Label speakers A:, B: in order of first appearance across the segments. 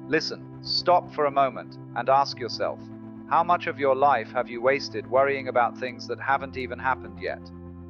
A: Listen, stop for a moment and ask yourself, how much of your life have you wasted worrying about things that haven't even happened yet?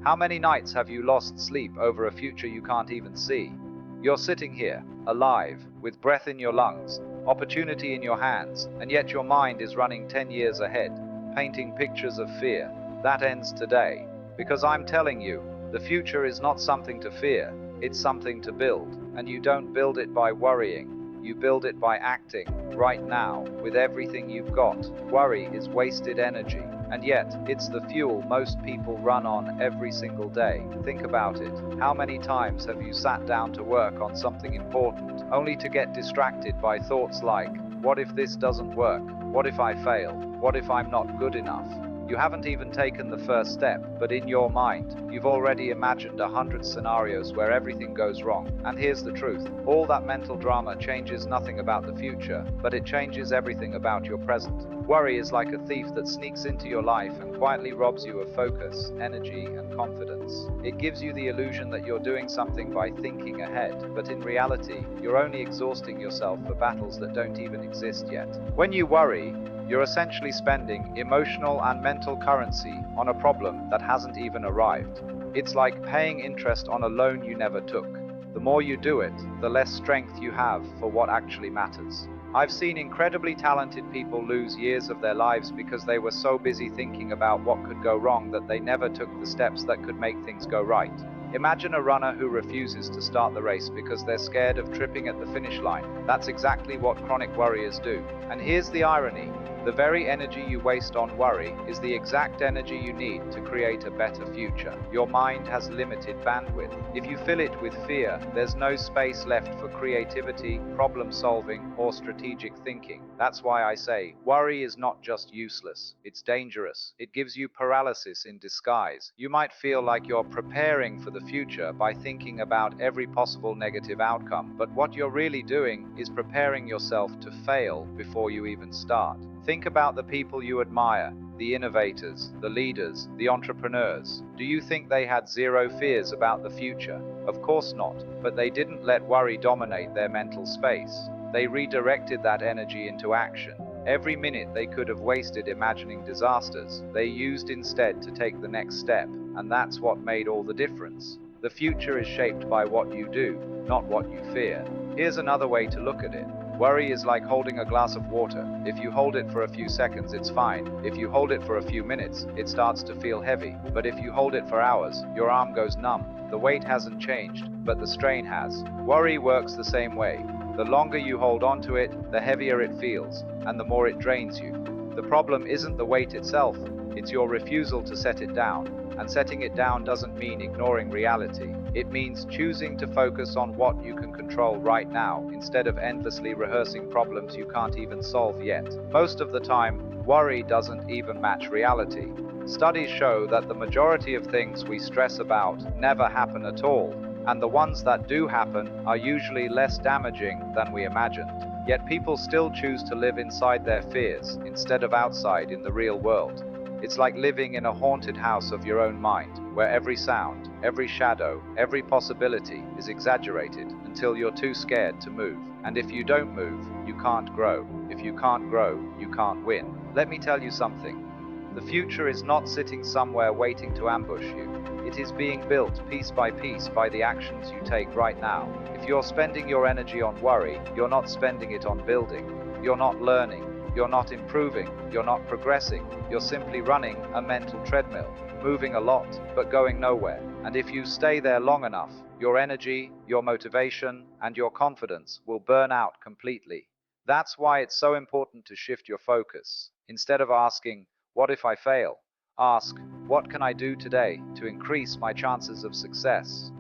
A: How many nights have you lost sleep over a future you can't even see? You're sitting here, alive, with breath in your lungs, opportunity in your hands, and yet your mind is running 10 years ahead, painting pictures of fear. That ends today. Because I'm telling you, the future is not something to fear, it's something to build, and you don't build it by worrying. You build it by acting, right now, with everything you've got. Worry is wasted energy, and yet, it's the fuel most people run on every single day. Think about it. How many times have you sat down to work on something important, only to get distracted by thoughts like, what if this doesn't work? What if I fail? What if I'm not good enough? You haven't even taken the first step, but in your mind, you've already imagined 100 scenarios where everything goes wrong. And here's the truth. All that mental drama changes nothing about the future, but it changes everything about your present. Worry is like a thief that sneaks into your life and quietly robs you of focus, energy, and confidence. It gives you the illusion that you're doing something by thinking ahead, but in reality, you're only exhausting yourself for battles that don't even exist yet. When you worry, you're essentially spending emotional and mental currency on a problem that hasn't even arrived. It's like paying interest on a loan you never took. The more you do it, the less strength you have for what actually matters. I've seen incredibly talented people lose years of their lives because they were so busy thinking about what could go wrong that they never took the steps that could make things go right. Imagine a runner who refuses to start the race because they're scared of tripping at the finish line. That's exactly what chronic worriers do. And here's the irony. The very energy you waste on worry is the exact energy you need to create a better future. Your mind has limited bandwidth. If you fill it with fear, there's no space left for creativity, problem solving, or strategic thinking. That's why I say, worry is not just useless, it's dangerous. It gives you paralysis in disguise. You might feel like you're preparing for the future by thinking about every possible negative outcome, but what you're really doing is preparing yourself to fail before you even start. Think about the people you admire, the innovators, the leaders, the entrepreneurs. Do you think they had zero fears about the future? Of course not, but they didn't let worry dominate their mental space. They redirected that energy into action. Every minute they could have wasted imagining disasters, they used instead to take the next step, and that's what made all the difference. The future is shaped by what you do, not what you fear. Here's another way to look at it. Worry is like holding a glass of water. If you hold it for a few seconds, it's fine. If you hold it for a few minutes, it starts to feel heavy. But if you hold it for hours, your arm goes numb. The weight hasn't changed, but the strain has. Worry works the same way. The longer you hold on to it, the heavier it feels, and the more it drains you. The problem isn't the weight itself, it's your refusal to set it down. And setting it down doesn't mean ignoring reality. It means choosing to focus on what you can control right now, instead of endlessly rehearsing problems you can't even solve yet. Most of the time, worry doesn't even match reality. Studies show that the majority of things we stress about never happen at all, and the ones that do happen are usually less damaging than we imagined. Yet people still choose to live inside their fears, instead of outside in the real world. It's like living in a haunted house of your own mind, where every sound, every shadow, every possibility is exaggerated until you're too scared to move. And if you don't move, you can't grow. If you can't grow, you can't win. Let me tell you something. The future is not sitting somewhere waiting to ambush you. It is being built piece by the actions you take right now. If you're spending your energy on worry, you're not spending it on building. You're not learning. You're not improving, you're not progressing, you're simply running a mental treadmill, moving a lot, but going nowhere. And if you stay there long enough, your energy, your motivation, and your confidence will burn out completely. That's why it's so important to shift your focus. Instead of asking, what if I fail? Ask, what can I do today to increase my chances of success?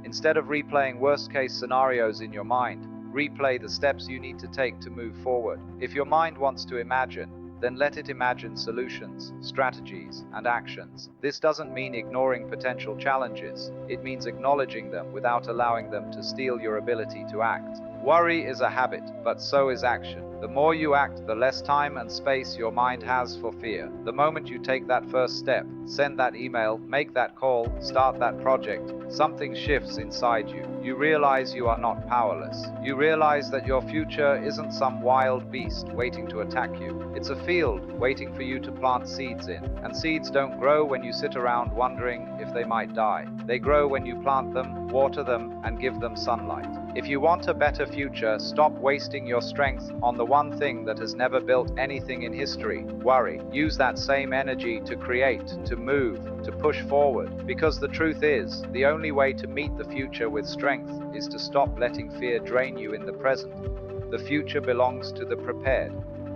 A: Instead of replaying worst-case scenarios in your mind, replay the steps you need to take to move forward. If your mind wants to imagine, then let it imagine solutions, strategies, and actions. This doesn't mean ignoring potential challenges. It means acknowledging them without allowing them to steal your ability to act. Worry is a habit, but so is action. The more you act, the less time and space your mind has for fear. The moment you take that first step, send that email, make that call, start that project, something shifts inside you. You realize you are not powerless. You realize that your future isn't some wild beast waiting to attack you. It's a field waiting for you to plant seeds in. And seeds don't grow when you sit around wondering if they might die. They grow when you plant them, water them, and give them sunlight. If you want a better future, stop wasting your strength on the one thing that has never built anything in history, worry. Use that same energy to create, to move, to push forward. Because the truth is, the only way to meet the future with strength is to stop letting fear drain you in the present. The future belongs to the prepared,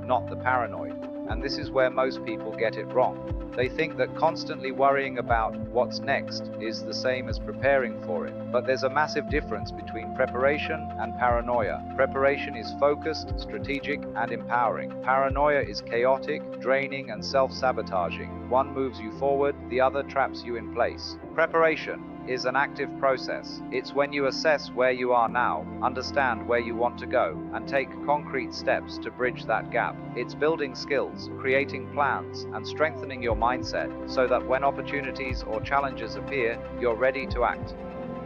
A: not the paranoid. And this is where most people get it wrong. They think that constantly worrying about what's next is the same as preparing for it. But there's a massive difference between preparation and paranoia. Preparation is focused, strategic, and empowering. Paranoia is chaotic, draining, and self-sabotaging. One moves you forward, the other traps you in place. Preparation is an active process. It's when you assess where you are now, understand where you want to go, and take concrete steps to bridge that gap. It's building skills, creating plans, and strengthening your mindset so that when opportunities or challenges appear, you're ready to act.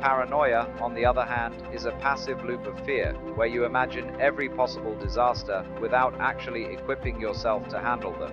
A: Paranoia, on the other hand, is a passive loop of fear, where you imagine every possible disaster without actually equipping yourself to handle them.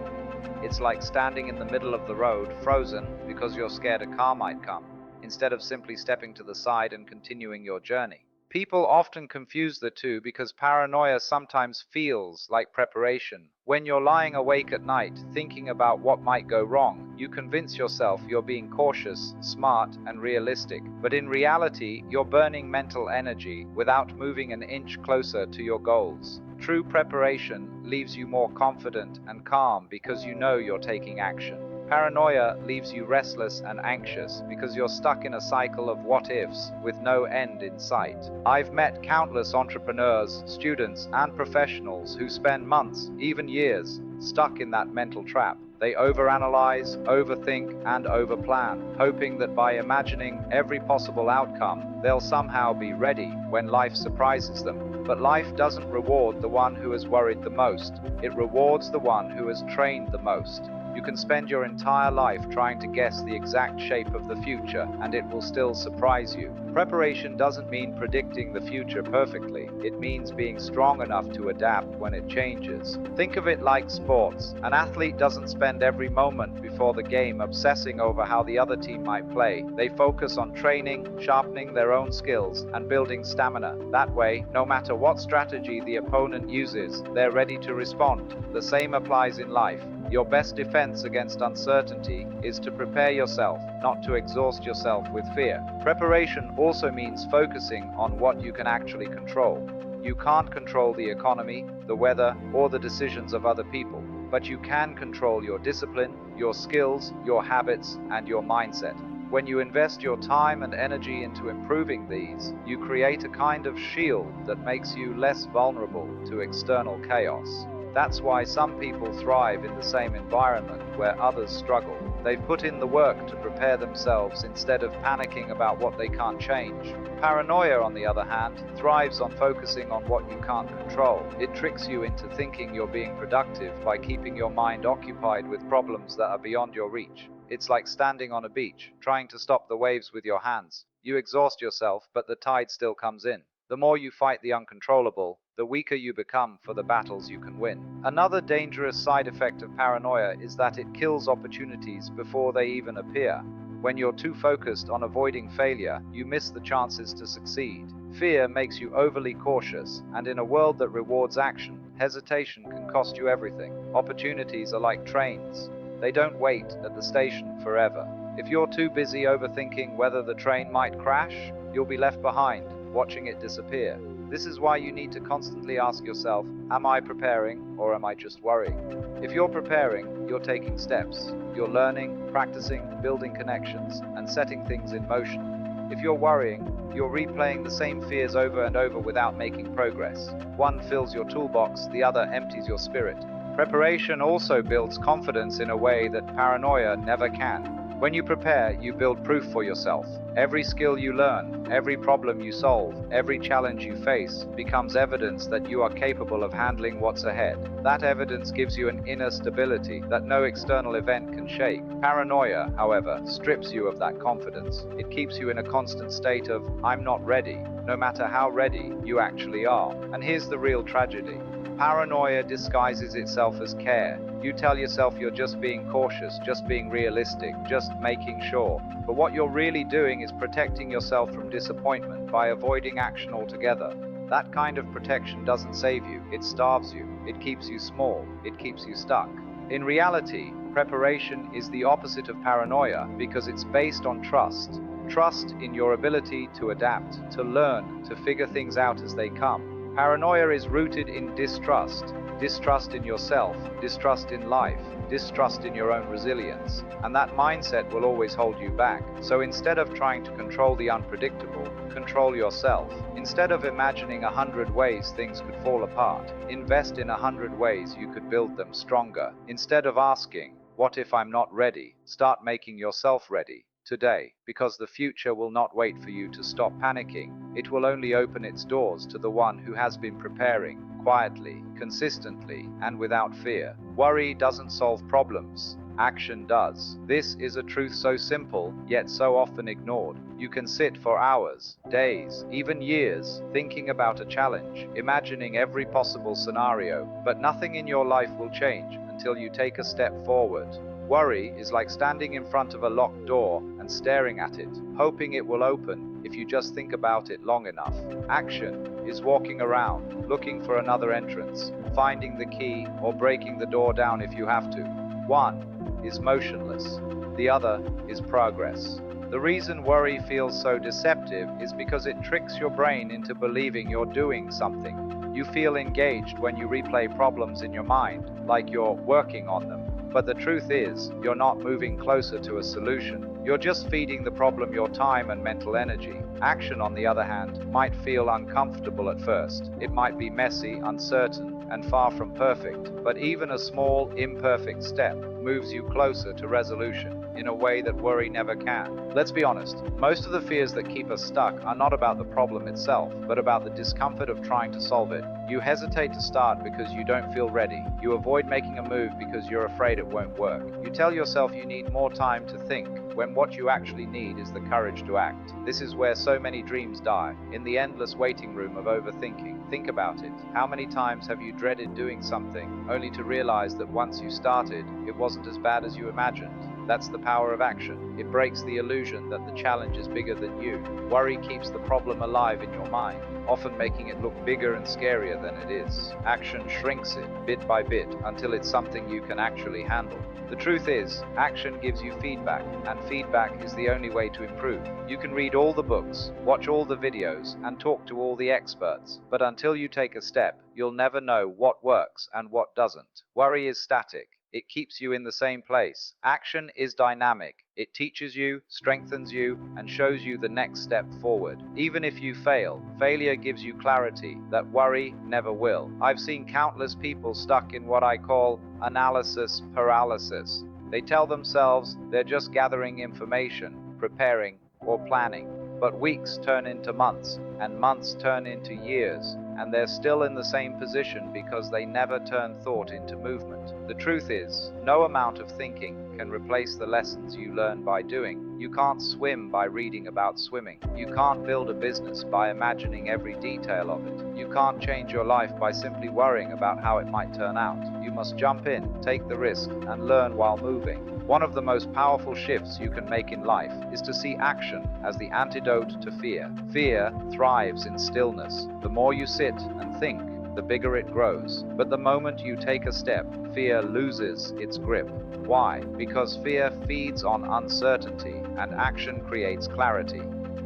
A: It's like standing in the middle of the road, frozen, because you're scared a car might come, instead of simply stepping to the side and continuing your journey. People often confuse the two because paranoia sometimes feels like preparation. When you're lying awake at night thinking about what might go wrong, you convince yourself you're being cautious, smart, and realistic. But in reality, you're burning mental energy without moving an inch closer to your goals. True preparation leaves you more confident and calm because you know you're taking action. Paranoia leaves you restless and anxious because you're stuck in a cycle of what-ifs with no end in sight. I've met countless entrepreneurs, students, and professionals who spend months, even years, stuck in that mental trap. They overanalyze, overthink, and overplan, hoping that by imagining every possible outcome, they'll somehow be ready when life surprises them. But life doesn't reward the one who has worried the most. It rewards the one who has trained the most. You can spend your entire life trying to guess the exact shape of the future, and it will still surprise you. Preparation doesn't mean predicting the future perfectly. It means being strong enough to adapt when it changes. Think of it like sports. An athlete doesn't spend every moment before the game obsessing over how the other team might play. They focus on training, sharpening their own skills, and building stamina. That way, no matter what strategy the opponent uses, they're ready to respond. The same applies in life. Your best defense against uncertainty is to prepare yourself, not to exhaust yourself with fear. Preparation also means focusing on what you can actually control. You can't control the economy, the weather, or the decisions of other people, but you can control your discipline, your skills, your habits, and your mindset. When you invest your time and energy into improving these, you create a kind of shield that makes you less vulnerable to external chaos. That's why some people thrive in the same environment where others struggle. They've put in the work to prepare themselves instead of panicking about what they can't change. Paranoia, on the other hand, thrives on focusing on what you can't control. It tricks you into thinking you're being productive by keeping your mind occupied with problems that are beyond your reach. It's like standing on a beach, trying to stop the waves with your hands. You exhaust yourself, but the tide still comes in. The more you fight the uncontrollable, the weaker you become for the battles you can win. Another dangerous side effect of paranoia is that it kills opportunities before they even appear. When you're too focused on avoiding failure, you miss the chances to succeed. Fear makes you overly cautious, and in a world that rewards action, hesitation can cost you everything. Opportunities are like trains. They don't wait at the station forever. If you're too busy overthinking whether the train might crash, you'll be left behind, watching it disappear. This is why you need to constantly ask yourself, am I preparing or am I just worrying? If you're preparing, you're taking steps. You're learning, practicing, building connections, and setting things in motion. If you're worrying, you're replaying the same fears over and over without making progress. One fills your toolbox, the other empties your spirit. Preparation also builds confidence in a way that paranoia never can. When you prepare, you build proof for yourself. Every skill you learn, every problem you solve, every challenge you face becomes evidence that you are capable of handling what's ahead. That evidence gives you an inner stability that no external event can shake. Paranoia, however, strips you of that confidence. It keeps you in a constant state of, I'm not ready, no matter how ready you actually are. And here's the real tragedy. Paranoia disguises itself as care. You tell yourself you're just being cautious, just being realistic, just making sure. But what you're really doing is protecting yourself from disappointment by avoiding action altogether. That kind of protection doesn't save you, it starves you, it keeps you small, it keeps you stuck. In reality, preparation is the opposite of paranoia because it's based on trust. Trust in your ability to adapt, to learn, to figure things out as they come. Paranoia is rooted in distrust. Distrust in yourself, distrust in life, distrust in your own resilience. And that mindset will always hold you back. So instead of trying to control the unpredictable, control yourself. Instead of imagining 100 ways things could fall apart, invest in 100 ways you could build them stronger. Instead of asking, what if I'm not ready? Start making yourself ready. Today, because the future will not wait for you to stop panicking. It will only open its doors to the one who has been preparing, quietly, consistently, and without fear. Worry doesn't solve problems. Action does. This is a truth so simple, yet so often ignored. You can sit for hours, days, even years, thinking about a challenge, imagining every possible scenario, but nothing in your life will change until you take a step forward. Worry is like standing in front of a locked door and staring at it, hoping it will open if you just think about it long enough. Action is walking around, looking for another entrance, finding the key, or breaking the door down if you have to. One is motionless, the other is progress. The reason worry feels so deceptive is because it tricks your brain into believing you're doing something. You feel engaged when you replay problems in your mind, like you're working on them. But the truth is, you're not moving closer to a solution. You're just feeding the problem your time and mental energy. Action, on the other hand, might feel uncomfortable at first. It might be messy, uncertain, and far from perfect. But even a small, imperfect step moves you closer to resolution in a way that worry never can. Let's be honest, most of the fears that keep us stuck are not about the problem itself, but about the discomfort of trying to solve it. You hesitate to start because you don't feel ready. You avoid making a move because you're afraid it won't work. You tell yourself you need more time to think, when what you actually need is the courage to act. This is where so many dreams die, in the endless waiting room of overthinking. Think about it. How many times have you dreaded doing something, only to realize that once you started, it wasn't as bad as you imagined? That's the power of action. It breaks the illusion that the challenge is bigger than you. Worry keeps the problem alive in your mind, often making it look bigger and scarier than it is. Action shrinks it, bit by bit, until it's something you can actually handle. The truth is, action gives you feedback, and feedback is the only way to improve. You can read all the books, watch all the videos, and talk to all the experts, but until you take a step, you'll never know what works and what doesn't. Worry is static. It keeps you in the same place. Action is dynamic. It teaches you, strengthens you, and shows you the next step forward. Even if you fail, failure gives you clarity that worry never will. I've seen countless people stuck in what I call analysis paralysis. They tell themselves they're just gathering information, preparing, or planning. But weeks turn into months, and months turn into years, and they're still in the same position because they never turn thought into movement. The truth is, no amount of thinking can replace the lessons you learn by doing. You can't swim by reading about swimming. You can't build a business by imagining every detail of it. You can't change your life by simply worrying about how it might turn out. You must jump in, take the risk, and learn while moving. One of the most powerful shifts you can make in life is to see action as the antidote to fear. Fear thrives in stillness. The more you sit and think, the bigger it grows. But the moment you take a step, fear loses its grip. Why? Because fear feeds on uncertainty, and action creates clarity.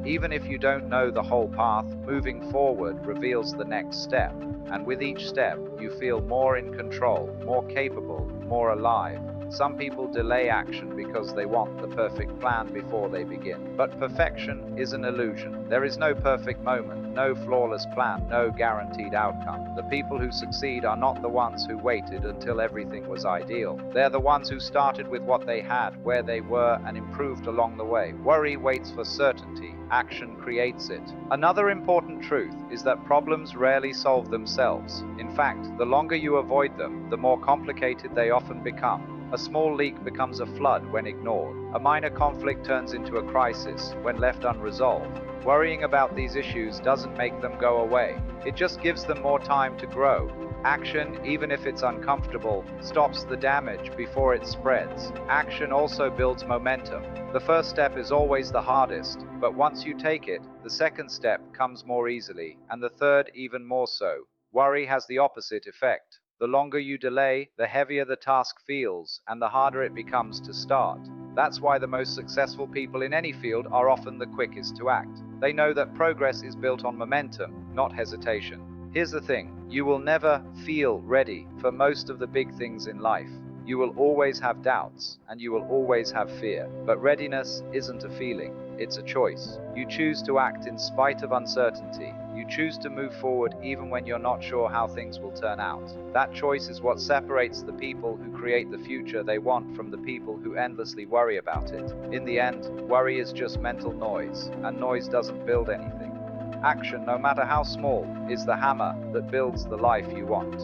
A: Even if you don't know the whole path, moving forward reveals the next step. And with each step, you feel more in control, more capable, more alive. Some people delay action because they want the perfect plan before they begin. But perfection is an illusion. There is no perfect moment, no flawless plan, no guaranteed outcome. The people who succeed are not the ones who waited until everything was ideal. They're the ones who started with what they had, where they were, and improved along the way. Worry waits for certainty. Action creates it. Another important truth is that problems rarely solve themselves. In fact, the longer you avoid them, the more complicated they often become. A small leak becomes a flood when ignored. A minor conflict turns into a crisis when left unresolved. Worrying about these issues doesn't make them go away. It just gives them more time to grow. Action, even if it's uncomfortable, stops the damage before it spreads. Action also builds momentum. The first step is always the hardest, but once you take it, the second step comes more easily, and the third even more so. Worry has the opposite effect. The longer you delay, the heavier the task feels, and the harder it becomes to start. That's why the most successful people in any field are often the quickest to act. They know that progress is built on momentum, not hesitation. Here's the thing, you will never feel ready for most of the big things in life. You will always have doubts, and you will always have fear. But readiness isn't a feeling, it's a choice. You choose to act in spite of uncertainty. You choose to move forward even when you're not sure how things will turn out. That choice is what separates the people who create the future they want from the people who endlessly worry about it. In the end, worry is just mental noise, and noise doesn't build anything. Action, no matter how small, is the hammer that builds the life you want.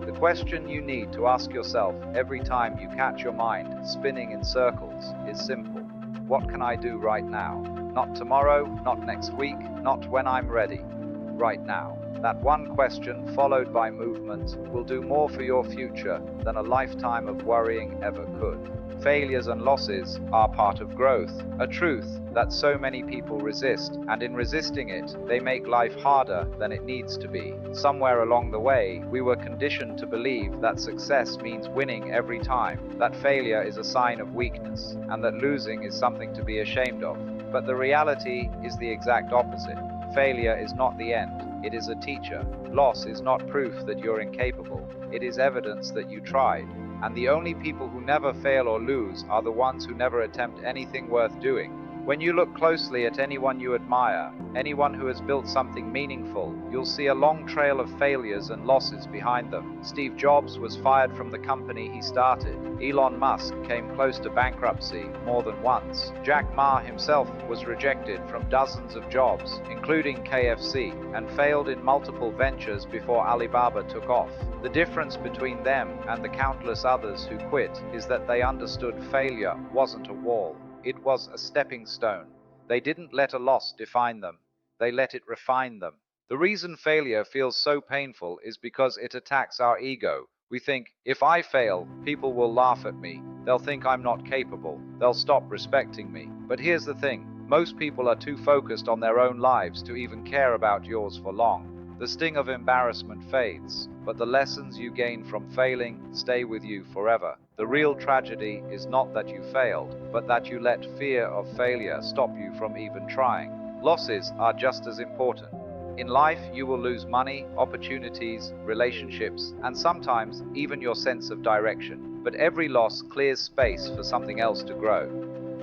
A: The question you need to ask yourself every time you catch your mind spinning in circles is simple. What can I do right now? Not tomorrow, not next week, not when I'm ready. Right now. That one question, followed by movement, will do more for your future than a lifetime of worrying ever could. Failures and losses are part of growth, a truth that so many people resist, and in resisting it, they make life harder than it needs to be. Somewhere along the way, we were conditioned to believe that success means winning every time, that failure is a sign of weakness, and that losing is something to be ashamed of. But the reality is the exact opposite. Failure is not the end, it is a teacher. Loss is not proof that you're incapable, it is evidence that you tried. And the only people who never fail or lose are the ones who never attempt anything worth doing. When you look closely at anyone you admire, anyone who has built something meaningful, you'll see a long trail of failures and losses behind them. Steve Jobs was fired from the company he started. Elon Musk came close to bankruptcy more than once. Jack Ma himself was rejected from dozens of jobs, including KFC, and failed in multiple ventures before Alibaba took off. The difference between them and the countless others who quit is that they understood failure wasn't a wall. It was a stepping stone. They didn't let a loss define them. They let it refine them. The reason failure feels so painful is because it attacks our ego. We think, if I fail, people will laugh at me. They'll think I'm not capable. They'll stop respecting me. But here's the thing. Most people are too focused on their own lives to even care about yours for long. The sting of embarrassment fades, but the lessons you gain from failing stay with you forever. The real tragedy is not that you failed, but that you let fear of failure stop you from even trying. Losses are just as important. In life, you will lose money, opportunities, relationships, and sometimes even your sense of direction. But every loss clears space for something else to grow.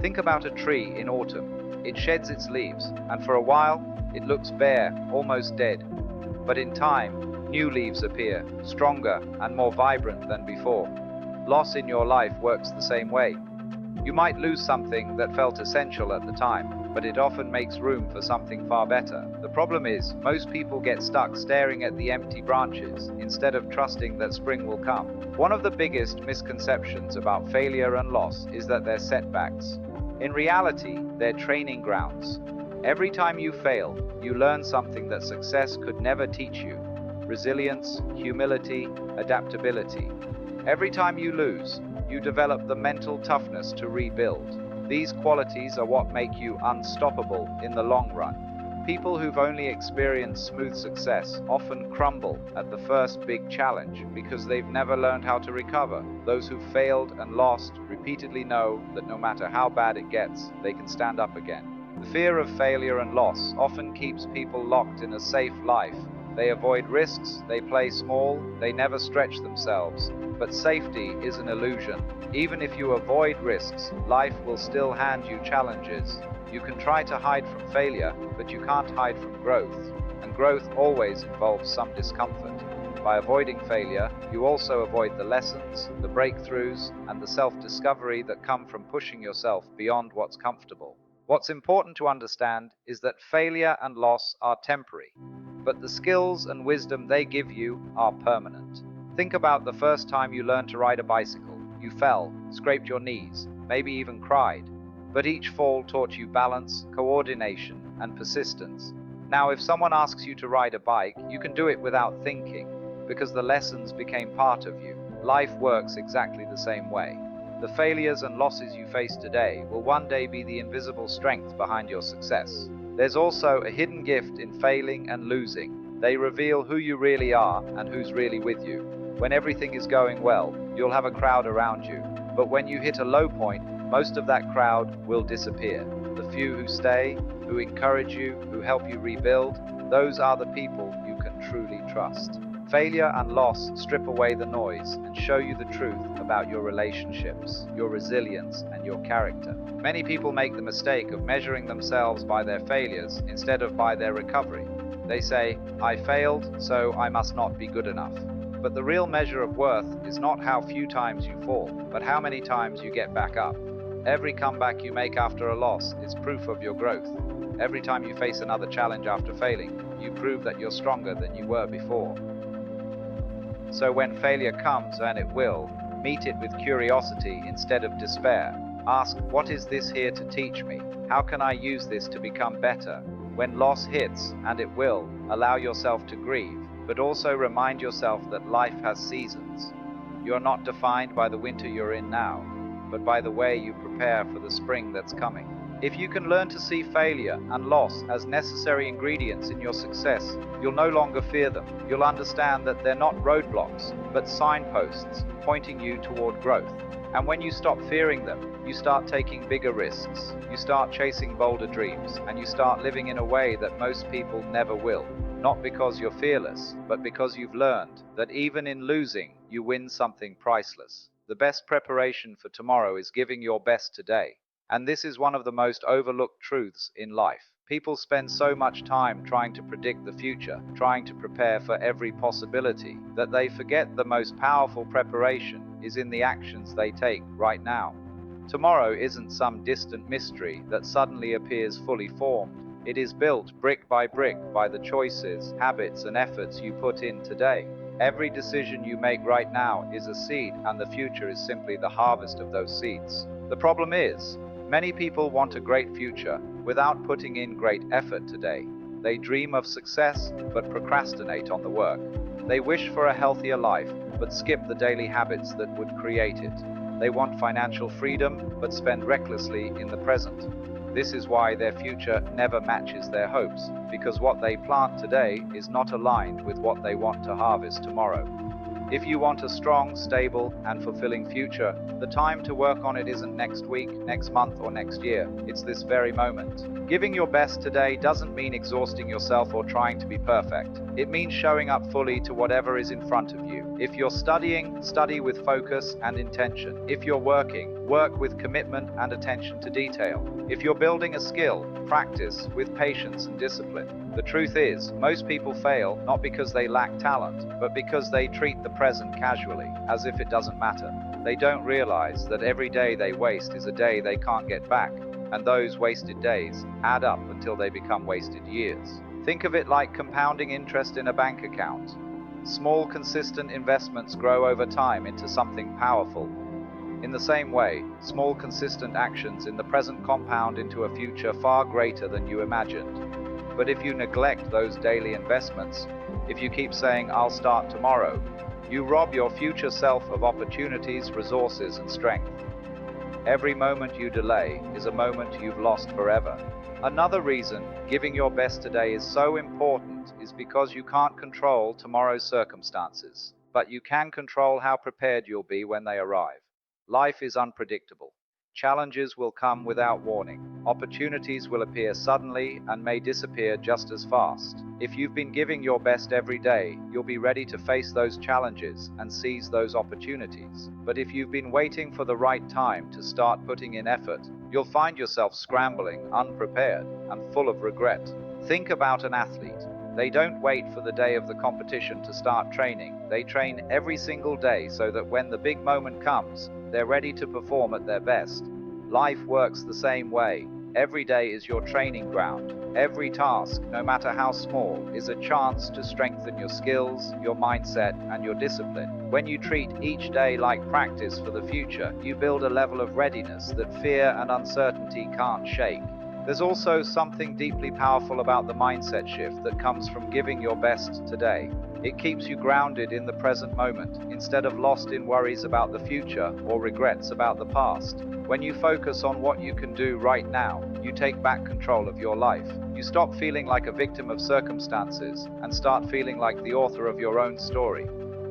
A: Think about a tree in autumn. It sheds its leaves, and for a while, it looks bare, almost dead. But in time, new leaves appear, stronger and more vibrant than before. Loss in your life works the same way. You might lose something that felt essential at the time, but it often makes room for something far better. The problem is, most people get stuck staring at the empty branches instead of trusting that spring will come. One of the biggest misconceptions about failure and loss is that they're setbacks. In reality, they're training grounds. Every time you fail, you learn something that success could never teach you. Resilience, humility, adaptability. Every time you lose, you develop the mental toughness to rebuild. These qualities are what make you unstoppable in the long run. People who've only experienced smooth success often crumble at the first big challenge because they've never learned how to recover. Those who've failed and lost repeatedly know that no matter how bad it gets, they can stand up again. The fear of failure and loss often keeps people locked in a safe life They avoid risks, they play small, they never stretch themselves. But safety is an illusion. Even if you avoid risks, life will still hand you challenges. You can try to hide from failure, but you can't hide from growth. And growth always involves some discomfort. By avoiding failure, you also avoid the lessons, the breakthroughs, and the self-discovery that come from pushing yourself beyond what's comfortable. What's important to understand is that failure and loss are temporary, but the skills and wisdom they give you are permanent. Think about the first time you learned to ride a bicycle. You fell, scraped your knees, maybe even cried. But each fall taught you balance, coordination, and persistence. Now, if someone asks you to ride a bike, you can do it without thinking, because the lessons became part of you. Life works exactly the same way. The failures and losses you face today will one day be the invisible strength behind your success. There's also a hidden gift in failing and losing. They reveal who you really are and who's really with you. When everything is going well, you'll have a crowd around you. But when you hit a low point, most of that crowd will disappear. The few who stay, who encourage you, who help you rebuild, those are the people you can truly trust. Failure and loss strip away the noise and show you the truth about your relationships, your resilience, and your character. Many people make the mistake of measuring themselves by their failures instead of by their recovery. They say, "I failed, so I must not be good enough." But the real measure of worth is not how few times you fall, but how many times you get back up. Every comeback you make after a loss is proof of your growth. Every time you face another challenge after failing, you prove that you're stronger than you were before. So when failure comes, and it will, meet it with curiosity instead of despair. Ask, what is this here to teach me? How can I use this to become better? When loss hits, and it will, allow yourself to grieve, but also remind yourself that life has seasons. You are not defined by the winter you're in now, but by the way you prepare for the spring that's coming. If you can learn to see failure and loss as necessary ingredients in your success, you'll no longer fear them. You'll understand that they're not roadblocks, but signposts pointing you toward growth. And when you stop fearing them, you start taking bigger risks. You start chasing bolder dreams, and you start living in a way that most people never will. Not because you're fearless, but because you've learned that even in losing, you win something priceless. The best preparation for tomorrow is giving your best today. And this is one of the most overlooked truths in life. People spend so much time trying to predict the future, trying to prepare for every possibility, that they forget the most powerful preparation is in the actions they take right now. Tomorrow isn't some distant mystery that suddenly appears fully formed. It is built brick by the choices, habits, and efforts you put in today. Every decision you make right now is a seed, and the future is simply the harvest of those seeds. The problem is, many people want a great future without putting in great effort today. They dream of success, but procrastinate on the work. They wish for a healthier life, but skip the daily habits that would create it. They want financial freedom, but spend recklessly in the present. This is why their future never matches their hopes, because what they plant today is not aligned with what they want to harvest tomorrow. If you want a strong, stable, and fulfilling future, the time to work on it isn't next week, next month, or next year. It's this very moment. Giving your best today doesn't mean exhausting yourself or trying to be perfect. It means showing up fully to whatever is in front of you. If you're studying, study with focus and intention. If you're working, work with commitment and attention to detail. If you're building a skill, practice with patience and discipline. The truth is, most people fail not because they lack talent, but because they treat the present casually, as if it doesn't matter. They don't realize that every day they waste is a day they can't get back, and those wasted days add up until they become wasted years. Think of it like compounding interest in a bank account. Small, consistent investments grow over time into something powerful. In the same way, small, consistent actions in the present compound into a future far greater than you imagined. But if you neglect those daily investments, if you keep saying, "I'll start tomorrow," you rob your future self of opportunities, resources, and strength. Every moment you delay is a moment you've lost forever. Another reason giving your best today is so important is because you can't control tomorrow's circumstances, but you can control how prepared you'll be when they arrive. Life is unpredictable. Challenges will come without warning. Opportunities will appear suddenly and may disappear just as fast. If you've been giving your best every day, you'll be ready to face those challenges and seize those opportunities. But if you've been waiting for the right time to start putting in effort, you'll find yourself scrambling, unprepared, and full of regret. Think about an athlete. They don't wait for the day of the competition to start training. They train every single day so that when the big moment comes, they're ready to perform at their best. Life works the same way. Every day is your training ground. Every task, no matter how small, is a chance to strengthen your skills, your mindset, and your discipline. When you treat each day like practice for the future, you build a level of readiness that fear and uncertainty can't shake. There's also something deeply powerful about the mindset shift that comes from giving your best today. It keeps you grounded in the present moment, instead of lost in worries about the future or regrets about the past. When you focus on what you can do right now, you take back control of your life. You stop feeling like a victim of circumstances and start feeling like the author of your own story.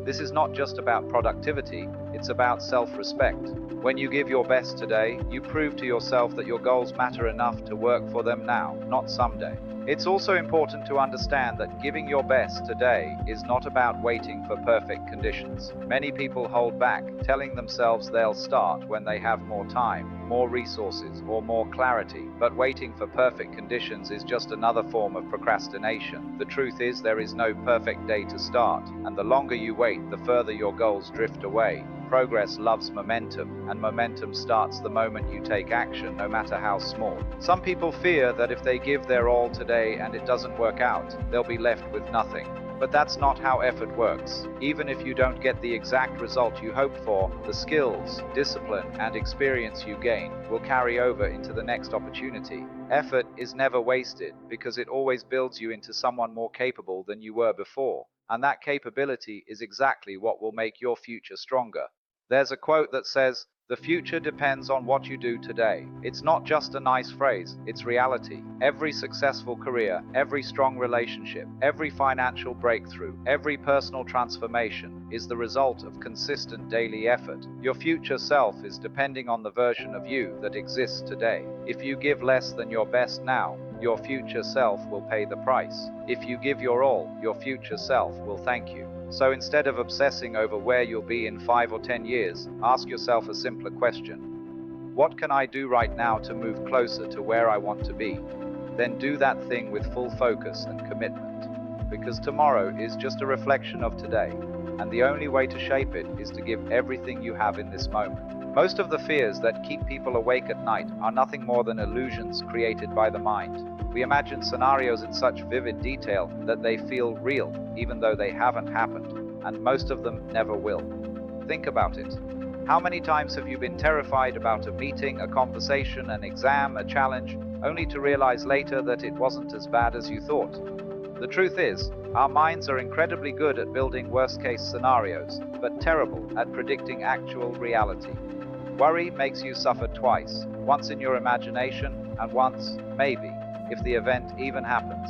A: This is not just about productivity, it's about self-respect. When you give your best today, you prove to yourself that your goals matter enough to work for them now, not someday. It's also important to understand that giving your best today is not about waiting for perfect conditions. Many people hold back, telling themselves they'll start when they have more time, more resources, or more clarity. But waiting for perfect conditions is just another form of procrastination. The truth is, there is no perfect day to start, and the longer you wait, the further your goals drift away. Progress loves momentum, and momentum starts the moment you take action, no matter how small. Some people fear that if they give their all today and it doesn't work out, they'll be left with nothing. But that's not how effort works. Even if you don't get the exact result you hoped for, the skills, discipline, and experience you gain will carry over into the next opportunity. Effort is never wasted because it always builds you into someone more capable than you were before. And that capability is exactly what will make your future stronger. There's a quote that says, "The future depends on what you do today." It's not just a nice phrase, it's reality. Every successful career, every strong relationship, every financial breakthrough, every personal transformation is the result of consistent daily effort. Your future self is depending on the version of you that exists today. If you give less than your best now, your future self will pay the price. If you give your all, your future self will thank you. So instead of obsessing over where you'll be in 5 or 10 years, ask yourself a simpler question. What can I do right now to move closer to where I want to be? Then do that thing with full focus and commitment. Because tomorrow is just a reflection of today, and the only way to shape it is to give everything you have in this moment. Most of the fears that keep people awake at night are nothing more than illusions created by the mind. We imagine scenarios in such vivid detail that they feel real, even though they haven't happened, and most of them never will. Think about it. How many times have you been terrified about a meeting, a conversation, an exam, a challenge, only to realize later that it wasn't as bad as you thought? The truth is, our minds are incredibly good at building worst-case scenarios, but terrible at predicting actual reality. Worry makes you suffer twice, once in your imagination, and once, maybe, if the event even happens.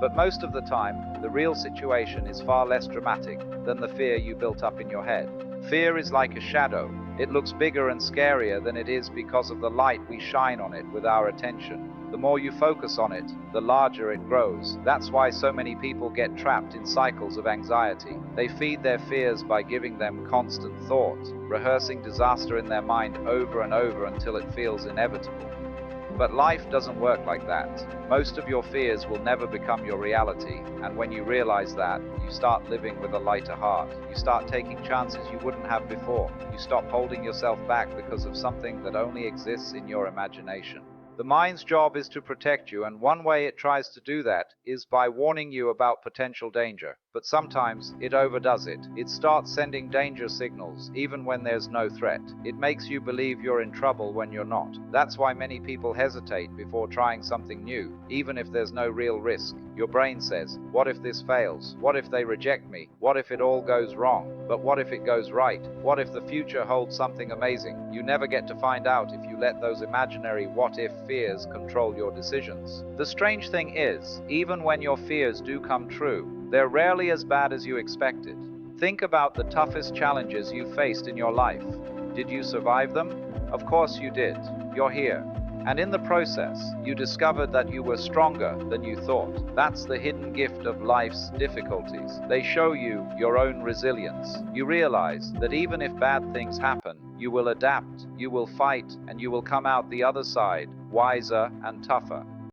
A: But most of the time, the real situation is far less dramatic than the fear you built up in your head. Fear is like a shadow. It looks bigger and scarier than it is because of the light we shine on it with our attention. The more you focus on it, the larger it grows. That's why so many people get trapped in cycles of anxiety. They feed their fears by giving them constant thought, rehearsing disaster in their mind over and over until it feels inevitable. But life doesn't work like that. Most of your fears will never become your reality, and when you realize that, you start living with a lighter heart. You start taking chances you wouldn't have before. You stop holding yourself back because of something that only exists in your imagination. The mind's job is to protect you, and one way it tries to do that is by warning you about potential danger. But sometimes it overdoes it. It starts sending danger signals even when there's no threat. It makes you believe you're in trouble when you're not. That's why many people hesitate before trying something new, even if there's no real risk. Your brain says, what if this fails? What if they reject me? What if it all goes wrong? But what if it goes right? What if the future holds something amazing? You never get to find out if you let those imaginary what-if fears control your decisions. The strange thing is, even when your fears do come true, they're rarely as bad as you expected. Think about the toughest challenges you faced in your life. Did you survive them? Of course you did. You're here. And in the process, you discovered that you were stronger than you thought. That's the hidden gift of life's difficulties. They show you your own resilience. You realize that even if bad things happen, you will adapt, you will fight, and you will come out the other side wiser and tougher.